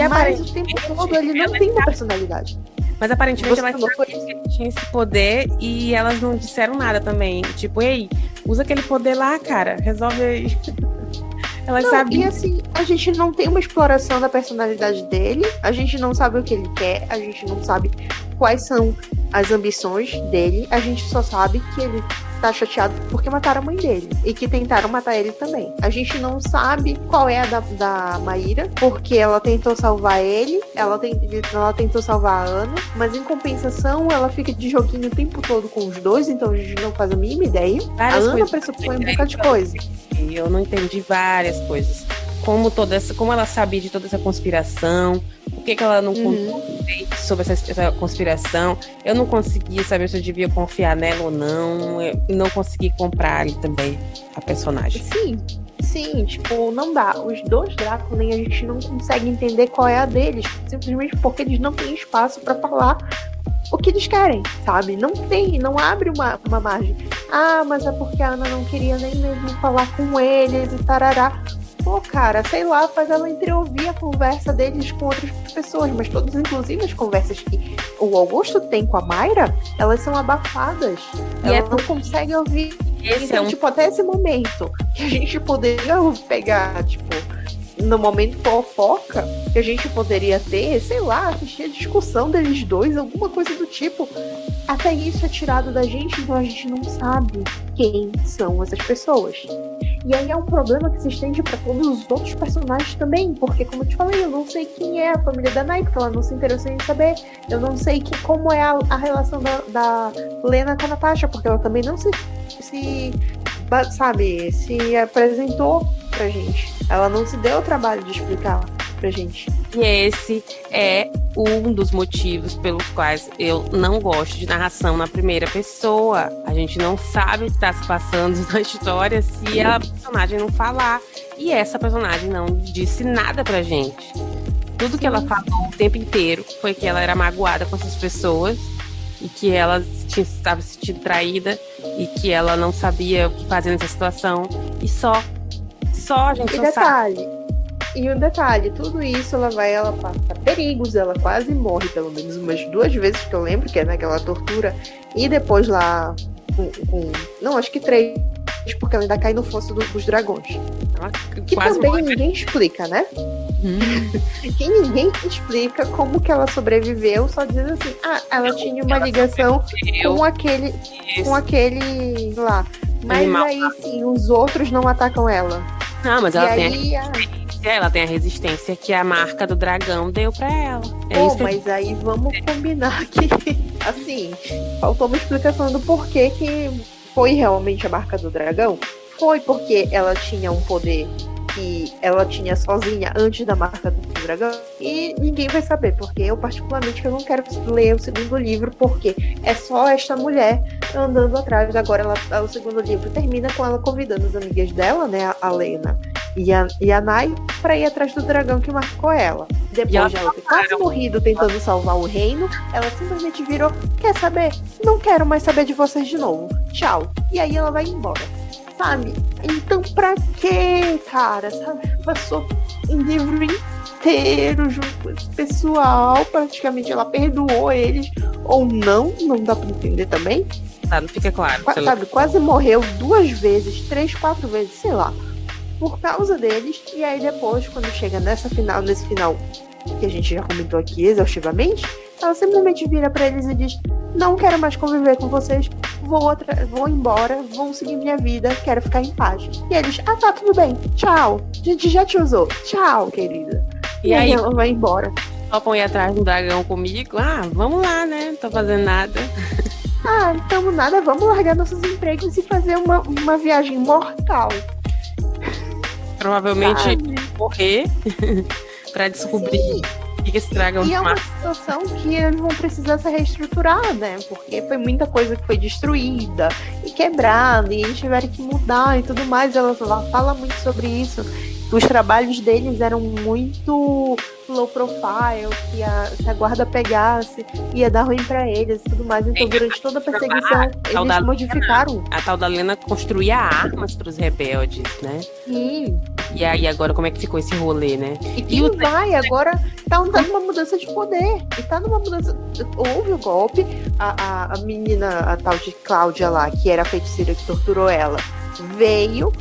Mas o tempo todo ele não tem uma personalidade. Mas aparentemente ela tinha esse poder e elas não disseram nada também. Tipo, ei, usa aquele poder lá, cara, resolve aí. Elas sabem. E assim, a gente não tem uma exploração da personalidade dele, a gente não sabe o que ele quer, a gente não sabe quais são as ambições dele, a gente só sabe que ele tá chateado porque mataram a mãe dele e que tentaram matar ele também. A gente não sabe qual é a da Maíra, porque ela tentou salvar ele, ela tentou salvar a Ana, mas em compensação ela fica de joguinho o tempo todo com os dois, então a gente não faz a mínima ideia. A Ana pressupõe um bocado de coisa. Eu não entendi várias coisas. Como ela sabia de toda essa conspiração, por que ela não contou sobre essa conspiração. Eu não conseguia saber se eu devia confiar nela ou não. Eu não consegui comprar ali também a personagem. Sim, tipo, não dá. Os dois Drácula, nem a gente não consegue entender qual é a deles, simplesmente porque eles não têm espaço pra falar o que eles querem, sabe? Não abre uma margem. Mas é porque a Ana não queria nem mesmo falar com eles e tarará. Pô, cara, sei lá, faz ela entreouvir a conversa deles com outras pessoas, mas todas, inclusive as conversas que o Augusto tem com a Mayra, elas são abafadas. Ela não consegue ouvir Então, tipo, até esse momento que a gente poderia pegar, tipo, no momento fofoca, que a gente poderia ter, sei lá, assistir a discussão deles dois, alguma coisa do tipo. Até isso é tirado da gente, então a gente não sabe quem são essas pessoas. E aí é um problema que se estende para todos os outros personagens também, porque, como eu te falei, eu não sei quem é a família da Nai, porque ela não se interessou em saber. Eu não sei como é a relação da Lena com a Natasha, porque ela também não se apresentou pra gente. Ela não se deu o trabalho de explicar pra gente. E esse é um dos motivos pelos quais eu não gosto de narração na primeira pessoa. A gente não sabe o que está se passando na história se a personagem não falar. E essa personagem não disse nada pra gente. Tudo que ela falou o tempo inteiro foi que ela era magoada com essas pessoas e que ela estava se sentindo traída e que ela não sabia o que fazer nessa situação. E só a gente só sabe. E um detalhe, tudo isso ela passa perigos, ela quase morre pelo menos umas 2 vezes que eu lembro, que é naquela tortura, e depois lá não, acho que 3, porque ela ainda cai no fosso dos dragões. Que também morre. Ninguém explica, né? Que ninguém explica como que ela sobreviveu, só dizendo assim, ela tinha uma ligação com aquele lá. Mas animal. Aí sim, os outros não atacam ela. Não, mas ela tem a resistência que a marca do dragão deu pra ela. Mas aí vamos combinar que, assim, faltou uma explicação do porquê que foi realmente a marca do dragão. Foi porque ela tinha um poder que ela tinha sozinha antes da marca do dragão. E ninguém vai saber, porque eu particularmente eu não quero ler o segundo livro, porque é só esta mulher andando atrás. Agora o segundo livro termina com ela convidando as amigas dela, né, a Lena e a Nai, pra ir atrás do dragão que marcou ela. Depois de ela ter quase morrido tentando salvar o reino, ela simplesmente virou, quer saber? Não quero mais saber de vocês de novo. Tchau. E aí ela vai embora. Sabe? Então pra quê, cara? Sabe? Passou um livro inteiro junto com esse pessoal. Praticamente ela perdoou eles. Ou não dá pra entender também. Não fica claro. Sabe? Quase morreu 2 vezes, 3, 4 vezes, sei lá. Por causa deles. E aí depois, quando chega nesse final que a gente já comentou aqui exaustivamente, ela simplesmente vira pra eles e diz: não quero mais conviver com vocês, vou embora, vou seguir minha vida, quero ficar em paz. E eles: tá, tudo bem, tchau, a gente já te usou, tchau, querida. E aí ela vai embora. Topam ir atrás do dragão comigo? Vamos lá, né? Não tô fazendo nada. Então nada, vamos largar nossos empregos e fazer uma viagem mortal. Provavelmente morrer pra descobrir. Sim. Que esse dragão e é uma situação que eles vão precisar se reestruturar, né? Porque foi muita coisa que foi destruída e quebrada, e eles tiveram que mudar e tudo mais. Ela fala muito sobre isso. Os trabalhos deles eram muito low profile, que se a guarda pegasse, ia dar ruim pra eles e tudo mais. Então, durante toda a perseguição, eles modificaram. A tal da Lena construía armas pros rebeldes, né? Sim. E aí, agora, como é que ficou esse rolê, né? Agora tá numa mudança de poder. E tá numa mudança. Houve o golpe, a menina, a tal de Cláudia lá, que era a feiticeira que torturou ela, veio,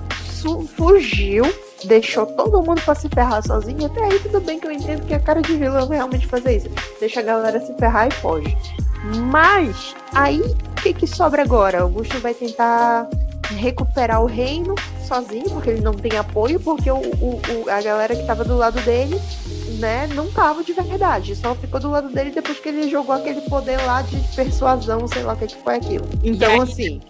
fugiu, deixou todo mundo pra se ferrar sozinha. Até aí tudo bem, que eu entendo que a cara de vilão realmente fazer isso. Deixa a galera se ferrar e foge. Mas aí o que sobra agora? Augusto vai tentar recuperar o reino sozinho, porque ele não tem apoio, porque a galera que tava do lado dele, né, não tava de verdade, só ficou do lado dele depois que ele jogou aquele poder lá de persuasão, sei lá o que foi aquilo. Então, aí, assim,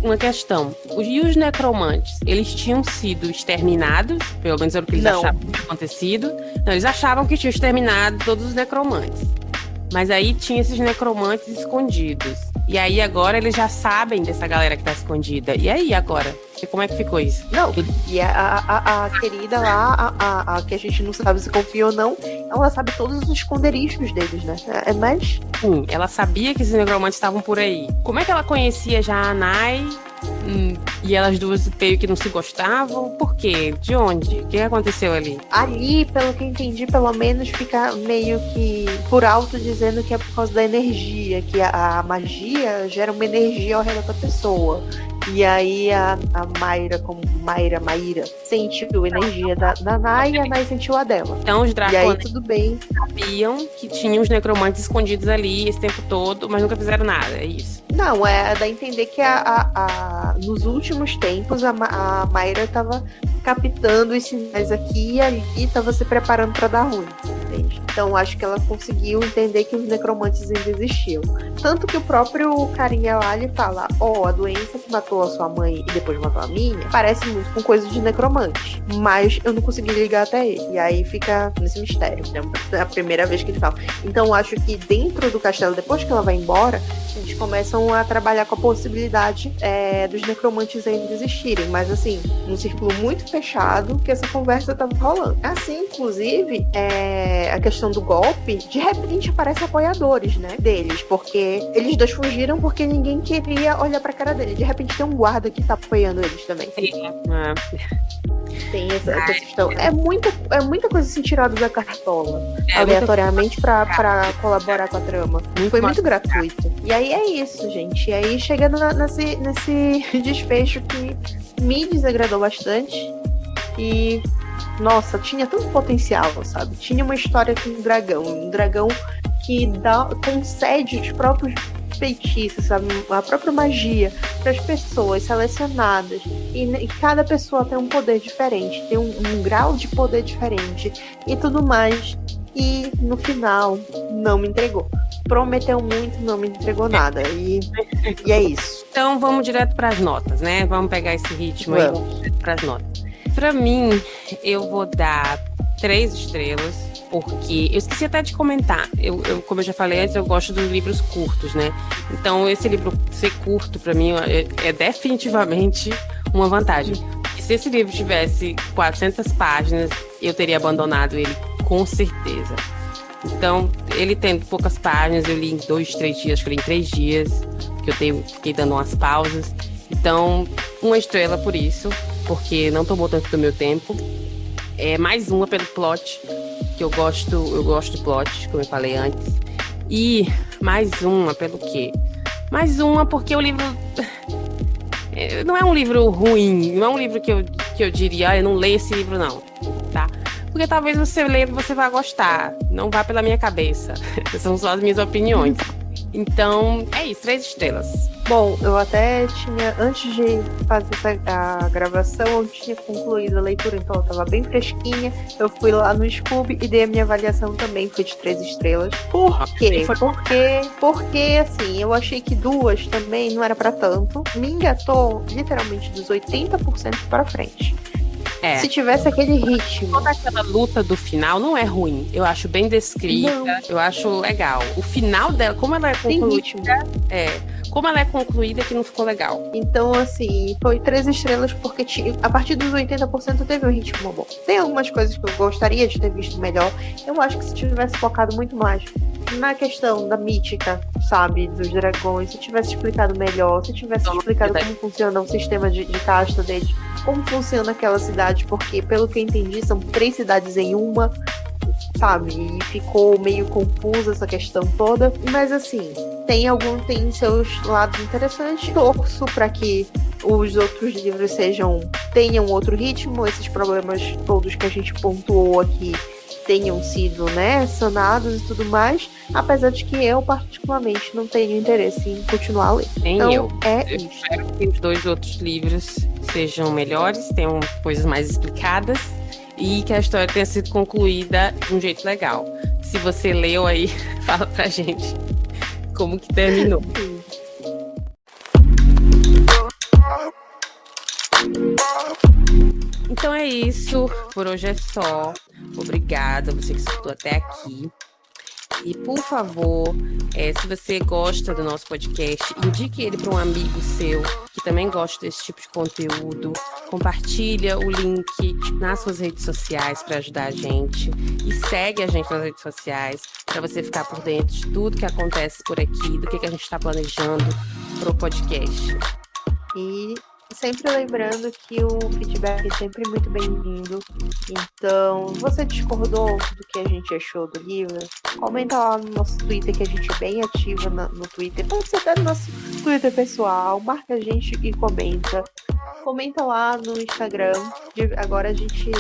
uma questão, e os necromantes, eles tinham sido exterminados, pelo menos era o que eles achavam que tinha acontecido. Não, eles achavam que tinham exterminado todos os necromantes, mas aí tinha esses necromantes escondidos. E aí agora eles já sabem dessa galera que tá escondida. E aí agora? Como é que ficou isso? Não, e a querida lá, a que a gente não sabe se confia ou não, ela sabe todos os esconderijos deles, né? É mais... Sim, ela sabia que esses necromantes estavam por aí. Como é que ela conhecia já a Nai? E elas duas meio que não se gostavam? Por quê? De onde? O que aconteceu ali? Ali, pelo que eu entendi, pelo menos fica meio que por alto dizendo que é por causa da energia, que a magia gera uma energia ao redor da pessoa. E aí a Mayra, como Maíra, sentiu a energia da Nai e a Nai sentiu a dela. Então os E aí dracones tudo bem. sabiam que tinham os necromantes escondidos ali esse tempo todo, mas nunca fizeram nada, é isso. Não, dá a entender que nos últimos tempos a Mayra tava captando os sinais aqui e ali, tava se preparando para dar ruim, entende? Então acho que ela conseguiu entender que os necromantes ainda existiam. Tanto que o próprio carinha lá, ele fala, a doença que matou a sua mãe e depois matou a minha, parece muito com coisa de necromante, mas eu não consegui ligar até ele. E aí fica nesse mistério, é a primeira vez que ele fala. Então acho que dentro do castelo, depois que ela vai embora, eles começam a trabalhar com a possibilidade dos necromantes ainda existirem, mas assim, num círculo muito fechado, que essa conversa tava rolando. Assim, inclusive, a questão do golpe, de repente aparecem apoiadores, né, deles, porque eles dois fugiram porque ninguém queria olhar pra cara dele. De repente tem um guarda que tá apoiando eles também. Tem essa questão. É muita coisa assim tirada da cartola, aleatoriamente pra colaborar com a trama. Foi muito gratuito. E aí é isso, gente. E aí chegando nesse desfecho que me desagradou bastante. E, nossa, tinha tanto potencial, sabe? Tinha uma história com um dragão que concede os próprios feitiços, sabe? A própria magia para as pessoas selecionadas. E cada pessoa tem um poder diferente, tem um grau de poder diferente e tudo mais. E no final, não me entregou. Prometeu muito, não me entregou nada. E é isso. Então vamos direto para as notas, né? Vamos pegar esse ritmo aí e vamos direto para as notas. Para mim, eu vou dar 3 estrelas, porque eu esqueci até de comentar. Como eu já falei antes, eu gosto dos livros curtos, né? Então, esse livro ser curto, para mim, é definitivamente uma vantagem. E se esse livro tivesse 400 páginas, eu teria abandonado ele com certeza. Então, ele tendo poucas páginas, eu li em 2, 3 dias, acho que eu li em 3 dias, que fiquei dando umas pausas. Então, 1 estrela por isso, porque não tomou tanto do meu tempo. Mais uma pelo plot, que eu gosto do plot, como eu falei antes. E mais uma pelo quê? Mais uma porque o livro não é um livro ruim, não é um livro que eu diria, eu não leio esse livro não, tá? Porque talvez você leia e você vá gostar, não vá pela minha cabeça. São só as minhas opiniões. Então, é isso, 3 estrelas. Bom, eu até tinha, antes de fazer a gravação, eu tinha concluído a leitura, então ela estava bem fresquinha. Eu fui lá no Scoob e dei a minha avaliação também, foi de 3 estrelas. Por quê? Porque, assim, eu achei que 2 também não era pra tanto. Me engatou, literalmente, dos 80% para frente. Se tivesse aquele ritmo. Toda aquela luta do final não é ruim. Eu acho bem descrita. Não. Eu acho legal. O final dela, como ela é concluída. Como ela é concluída que não ficou legal. Então, assim, foi 3 estrelas porque a partir dos 80% teve um ritmo bom. Tem algumas coisas que eu gostaria de ter visto melhor. Eu acho que se tivesse focado muito mais na questão da mítica, sabe, dos dragões, se tivesse explicado melhor, se tivesse explicado como funciona o sistema de casta deles, como funciona aquela cidade, porque, pelo que eu entendi, são 3 cidades em uma, sabe, e ficou meio confusa essa questão toda, mas assim, tem seus lados interessantes. Torço para que os outros livros tenham outro ritmo, esses problemas todos que a gente pontuou aqui tenham sido, né, sanados e tudo mais, apesar de que eu particularmente não tenho interesse em continuar a ler. Então, eu espero que os 2 outros livros sejam melhores, tenham coisas mais explicadas e que a história tenha sido concluída de um jeito legal. Se você leu aí, fala pra gente como que terminou. Então é isso, por hoje é só. Obrigada a você que escutou até aqui. E, por favor, se você gosta do nosso podcast, indique ele para um amigo seu que também gosta desse tipo de conteúdo. Compartilha o link nas suas redes sociais para ajudar a gente. E segue a gente nas redes sociais para você ficar por dentro de tudo que acontece por aqui, do que a gente está planejando para o podcast. E sempre lembrando que o feedback é sempre muito bem-vindo. Então, você discordou do que a gente achou do livro? Comenta lá no nosso Twitter, que a gente é bem ativa no Twitter. Pode ser até no nosso Twitter pessoal, marca a gente e comenta. Comenta lá no Instagram. Agora a gente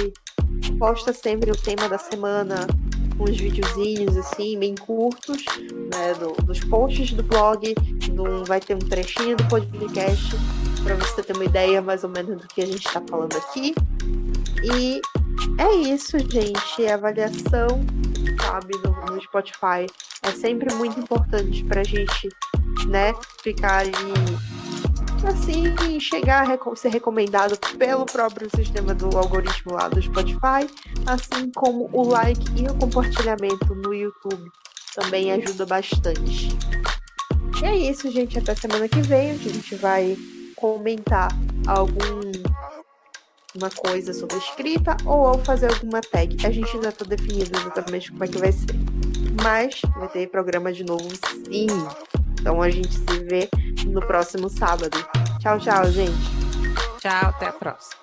posta sempre o tema da semana, uns videozinhos assim, bem curtos, né, dos posts do blog, vai ter um trechinho do podcast, para você ter uma ideia mais ou menos do que a gente está falando aqui. E é isso, gente. A avaliação, sabe, no Spotify é sempre muito importante para a gente, né, ficar ali, assim, chegar a ser recomendado pelo próprio sistema do algoritmo lá do Spotify, assim como o like e o compartilhamento no YouTube também ajuda bastante. E é isso, gente. Até semana que vem, onde a gente vai comentar alguma coisa sobre escrita ou fazer alguma tag. A gente ainda está definindo exatamente como é que vai ser. Mas vai ter programa de novo, sim. Então a gente se vê no próximo sábado. Tchau, tchau, gente. Tchau, até a próxima.